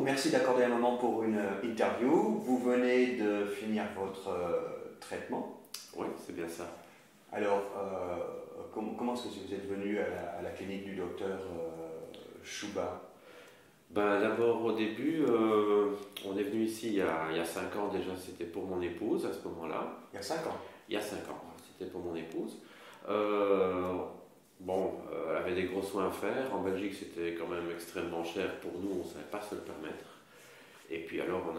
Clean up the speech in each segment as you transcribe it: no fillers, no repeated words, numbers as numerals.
merci d'accorder un moment pour une interview. Vous venez de finir votre traitement. Oui, c'est bien ça. Alors, comment est-ce que vous êtes venu à la clinique du docteur Chouba? Ben, d'abord, au début, on est venu ici il y a 5 ans déjà, c'était pour mon épouse à ce moment-là. Il y a 5 ans? Il y a 5 ans, c'était pour mon épouse. Elle avait des gros soins à faire. En Belgique, c'était quand même extrêmement cher pour nous, on ne savait pas se le permettre. Et puis alors,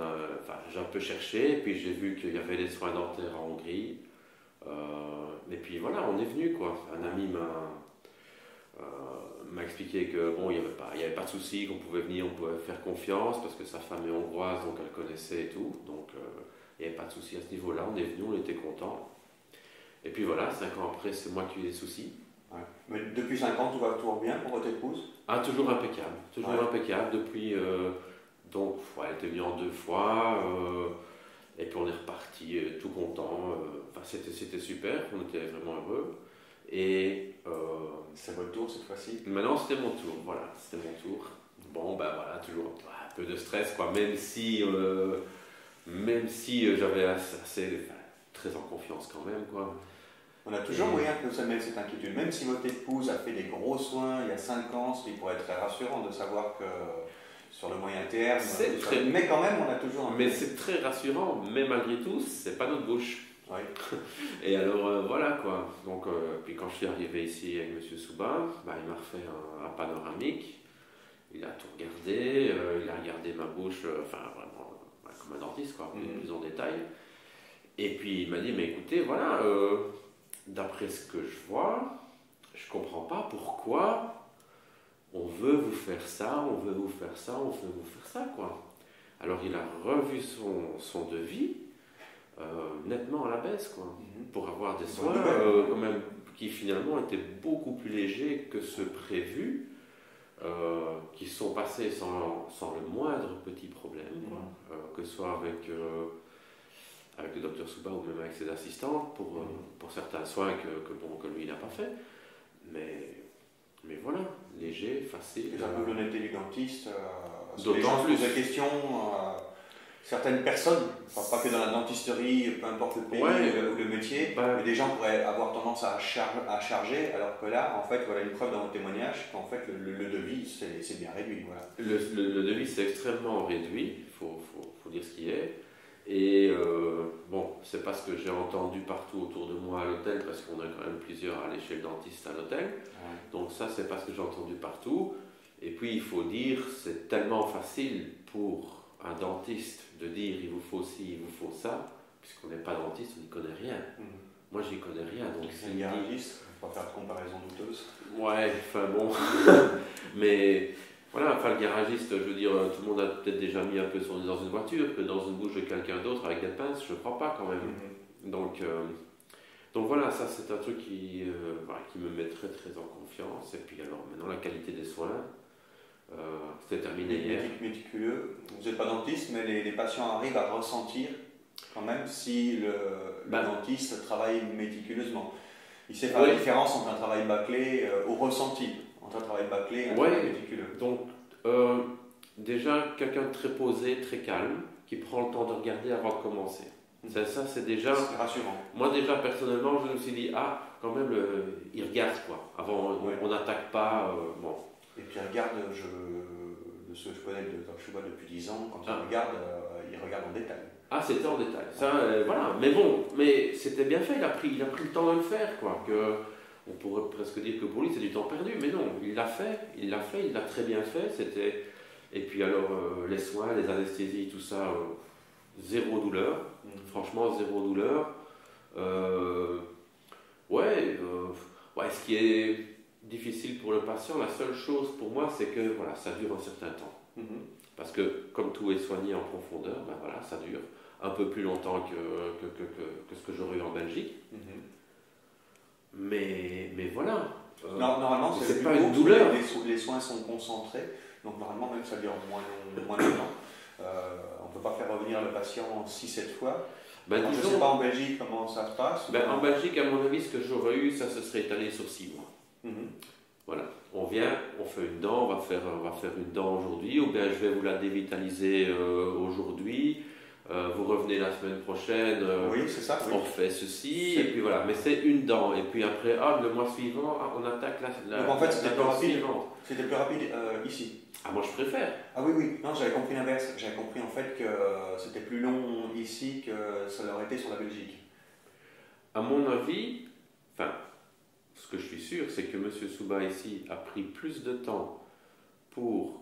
j'ai un peu cherché, et puis j'ai vu qu'il y avait des soins dentaires en Hongrie. Et puis voilà, on est venu quoi. Un ami m'a expliqué que bon, il n'y avait pas de souci, qu'on pouvait venir, on pouvait faire confiance parce que sa femme est hongroise, donc elle connaissait et tout. Donc il n'y avait pas de souci à ce niveau-là. On est venu, on était contents. Et puis voilà, 5 ans après, c'est moi qui ai des soucis. Ouais. Mais depuis 5 ans, tout va toujours bien pour votre épouse? Ah, toujours impeccable. Toujours impeccable. Depuis, elle était venue en 2 fois. Et puis on est reparti tout content. C'était super, on était vraiment heureux. Et c'est votre tour cette fois-ci? Maintenant, c'était mon tour. Voilà, c'était mon tour. Bon, ben voilà, toujours un peu de stress, quoi. Même si j'avais très en confiance quand même, quoi. On a toujours moyen que nous sommes cette inquiétude. Même si votre épouse a fait des gros soins il y a 5 ans, ce qui pourrait être très rassurant de savoir que sur le moyen terme. Mais quand même, on a toujours. Mais c'est très rassurant, mais malgré tout, c'est pas notre bouche. Oui. Et alors voilà quoi. Donc, puis quand je suis arrivé ici avec M. Souba, il m'a refait un panoramique. Il a tout regardé, il a regardé ma bouche, vraiment comme un dentiste, quoi, plus en détail. Et puis il m'a dit, mais écoutez, voilà, d'après ce que je vois, je comprends pas pourquoi on veut vous faire ça, on veut vous faire ça, on veut vous faire ça, quoi. Alors il a revu son devis, nettement à la baisse, quoi, pour avoir des soins quand même, qui finalement étaient beaucoup plus légers que ceux prévus, qui sont passés sans le moindre petit problème, quoi, que ce soit avec le docteur Souba ou même avec ses assistants, pour certains soins que lui n'a pas fait. Mais voilà, léger, facile. C'est un peu l'honnêteté du dentiste. D'autant plus. Les questions, certaines personnes, pas que dans la dentisterie, peu importe le pays ou le métier, mais des gens pourraient avoir tendance à charger, alors que là, en fait, voilà une preuve dans votre témoignage qu'en fait le devis c'est bien réduit. Voilà. Le devis c'est extrêmement réduit, il faut dire ce qui est. Et c'est pas ce que j'ai entendu partout autour de moi à l'hôtel, parce qu'on a quand même plusieurs à aller chez le dentiste à l'hôtel. Donc ça, c'est pas ce que j'ai entendu partout. Et puis il faut dire, c'est tellement facile pour un dentiste de dire il vous faut ci, il vous faut ça, puisqu'on n'est pas dentiste, on n'y connaît rien. Moi, j'y connais rien. Donc c'est un garagiste, on va pas faire de comparaison douteuse. Ouais, enfin bon. Mais voilà, le garagiste, je veux dire, tout le monde a peut-être déjà mis un peu son nez dans une voiture, que dans une bouche de quelqu'un d'autre avec des pinces, je ne crois pas quand même. Donc voilà, ça c'est un truc qui me met très très en confiance. Et puis alors maintenant la qualité des soins, c'était terminé hier. Méticuleux, vous n'êtes pas dentiste, mais les patients arrivent à ressentir quand même si le dentiste travaille méticuleusement. Il sait faire la différence entre un travail bâclé au ressenti. Un travail bâclé et un travail méticuleux. Donc, déjà, quelqu'un de très posé, très calme, qui prend le temps de regarder avant de commencer. Ça, c'est déjà... C'est rassurant. Moi, déjà, personnellement, je me suis dit, quand même, il regarde, quoi. Avant, on n'attaque pas, bon. Et puis, il regarde, de ce que je connais de Dr Chouba depuis 10 ans, quand il regarde en détail. Ah, c'était en détail. Ça, voilà. Mais bon, c'était bien fait, il a pris le temps de le faire, quoi. On pourrait presque dire que pour lui c'est du temps perdu, mais non, il l'a très bien fait. Et puis alors les soins, les anesthésies, tout ça, zéro douleur, franchement zéro douleur. Ce qui est difficile pour le patient, la seule chose pour moi, c'est que voilà, ça dure un certain temps. Parce que comme tout est soigné en profondeur, ça dure un peu plus longtemps que ce que j'aurais eu en Belgique. Mais voilà. Normalement, c'est pas une douleur. Les soins sont concentrés, donc normalement, même ça dure moins longtemps. On ne peut pas faire revenir le patient 6-7 fois. Je ne sais pas en Belgique comment ça se passe. En Belgique, à mon avis, ce que j'aurais eu, ça se serait étalé sur 6 mois. Voilà. on vient, on fait une dent, on va faire une dent aujourd'hui, ou bien je vais vous la dévitaliser aujourd'hui. Vous revenez la semaine prochaine, oui, c'est ça, on refait ceci, et puis voilà. Mais c'est une dent, et puis après, le mois suivant, on attaque la Donc en fait, c'était plus rapide. suivante. C'était plus rapide ici. Ah, moi je préfère. Ah oui, oui, non, j'avais compris l'inverse. J'avais compris en fait que c'était plus long ici que ça l'aurait été sur la Belgique. À mon avis, enfin, ce que je suis sûr, c'est que M. Souba ici a pris plus de temps pour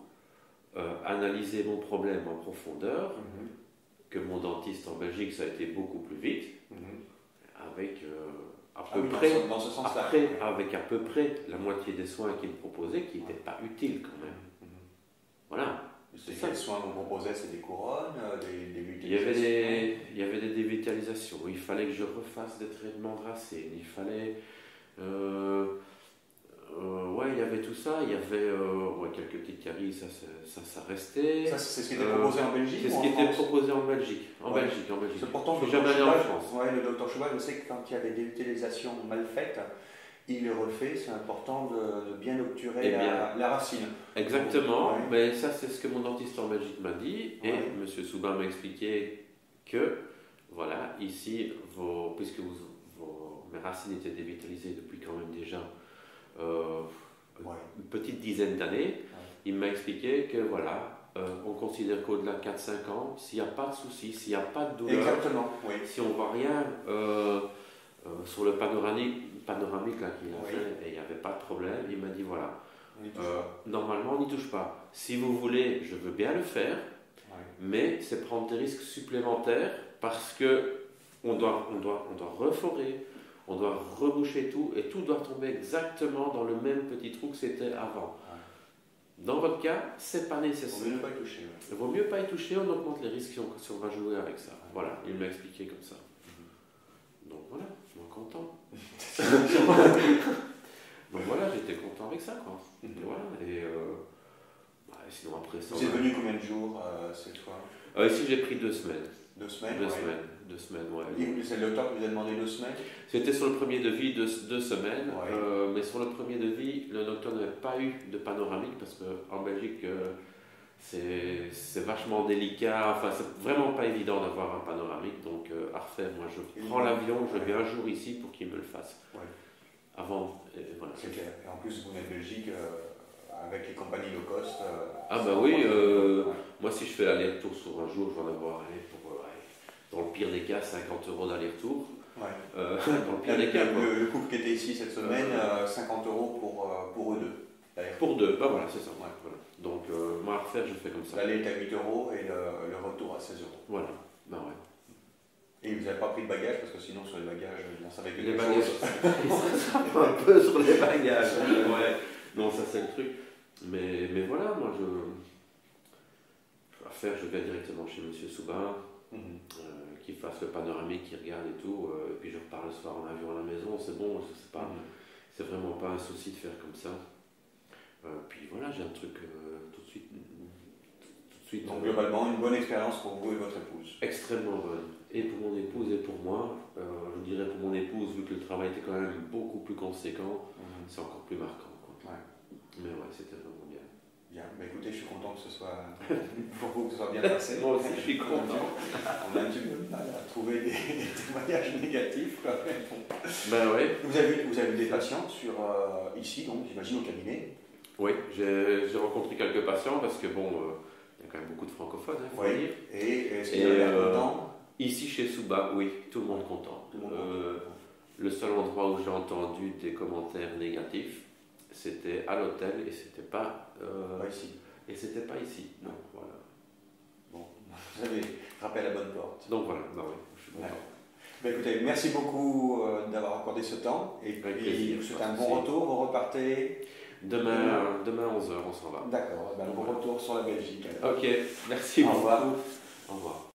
analyser mon problème en profondeur que mon dentiste en Belgique. Ça a été beaucoup plus vite, avec à peu près, dans ce sens-là. avec à peu près la moitié des soins qu'il me proposait qui n'étaient pas utiles quand même. Voilà. C'est quels soins vous proposez? C'est des couronnes, des dévitalisations? Il y avait des dévitalisations. Il fallait que je refasse des traitements de racines. Il fallait... il y avait tout ça. Il y avait quelques petites caries, ça restait. Ça, c'est ce qui était proposé en Belgique? C'est ce qui était proposé en Belgique. En Belgique. C'est pourtant, je suis jamais allé en France. Le docteur Chouba, je sais que quand il y a des dévitalisations mal faites, il les refait. C'est important de bien obturer la racine. Exactement. Mais ça, c'est ce que mon dentiste en Belgique m'a dit. Et M. Souba m'a expliqué que, voilà, ici, puisque mes racines étaient dévitalisées depuis quand même déjà une petite dizaine d'années, il m'a expliqué que, voilà, on considère qu'au-delà de 4-5 ans, s'il n'y a pas de souci, s'il n'y a pas de douleur, si on ne voit rien sur le panoramique là qu'il a fait, et il n'y avait pas de problème, il m'a dit voilà, normalement on n'y touche pas. Si vous voulez, je veux bien le faire, mais c'est prendre des risques supplémentaires parce que on doit reforer, on doit reboucher tout, et tout doit tomber exactement dans le même petit trou que c'était avant. Dans votre cas, c'est pas nécessaire. Il vaut mieux pas y toucher. Il vaut mieux pas y toucher, on augmente les risques si on va jouer avec ça. Voilà, il m'a expliqué comme ça. Donc voilà, je suis content. Donc voilà, j'étais content avec ça, quoi. Et voilà, sinon après ça... Vous êtes venu combien de jours cette fois? Ici j'ai pris 2 semaines. 2 semaines? 2 semaines, ouais. C'est le docteur qui vous a demandé 2 semaines? C'était sur le premier devis 2 semaines, mais sur le premier devis, le docteur n'avait pas eu de panoramique parce qu'en Belgique, c'est vachement délicat, enfin c'est vraiment pas évident d'avoir un panoramique, donc à refaire, moi je prends l'avion, je viens un jour ici pour qu'il me le fasse. Avant, voilà. C'est clair. Et en plus, vous êtes Belgique avec les compagnies low cost. Moi si je fais l'aller-retour sur un jour, je vais en avoir dans le pire des cas 50 € d'aller-retour. Dans le pire des cas. Le couple qui était ici cette semaine, 50 € pour eux deux. Pour deux, voilà, c'est ça. Voilà. Donc, moi à refaire, je fais comme ça. L'aller est à 8 € et le retour à 16 €. Voilà, Et vous n'avez pas pris de bagages parce que sinon, sur les bagages, ça va être les bagages. Ça un peu sur les bagages. Non, ça c'est le truc. Mais voilà, moi à faire, je vais directement chez M. Souba. Qu'il fasse le panoramique, qu'il regarde et tout, et puis je repars le soir en avion à la maison, c'est bon, c'est vraiment pas un souci de faire comme ça. Puis voilà, j'ai un truc tout de suite. Donc globalement, une bonne expérience pour vous et votre épouse. Extrêmement bonne. Et pour mon épouse et pour moi, je dirais pour mon épouse, vu que le travail était quand même beaucoup plus conséquent, c'est encore plus marquant. Mais c'était vraiment bien. Bien, écoutez, je suis content que ce soit pour vous que ce soit bien passé. Moi aussi, je suis content. On a un petit peu de mal à trouver des témoignages négatifs. Vous avez eu des patients ici, donc j'imagine au cabinet? Oui, j'ai rencontré quelques patients parce que il y a quand même beaucoup de francophones, il faut dire. Et est-ce qu'il y a content? Ici chez Souba, oui, tout le monde content. Le seul endroit où j'ai entendu des commentaires négatifs, c'était à l'hôtel et c'était pas ici. Et c'était pas ici. Donc voilà. Bon, vous avez frappé à la bonne porte. Donc voilà, je suis content. Écoutez, merci beaucoup d'avoir accordé ce temps. Et puis, je vous souhaite un bon retour. Vous repartez demain 11h, on s'en va. D'accord, bon retour sur la Belgique. Ok, merci beaucoup. Au revoir. Au revoir.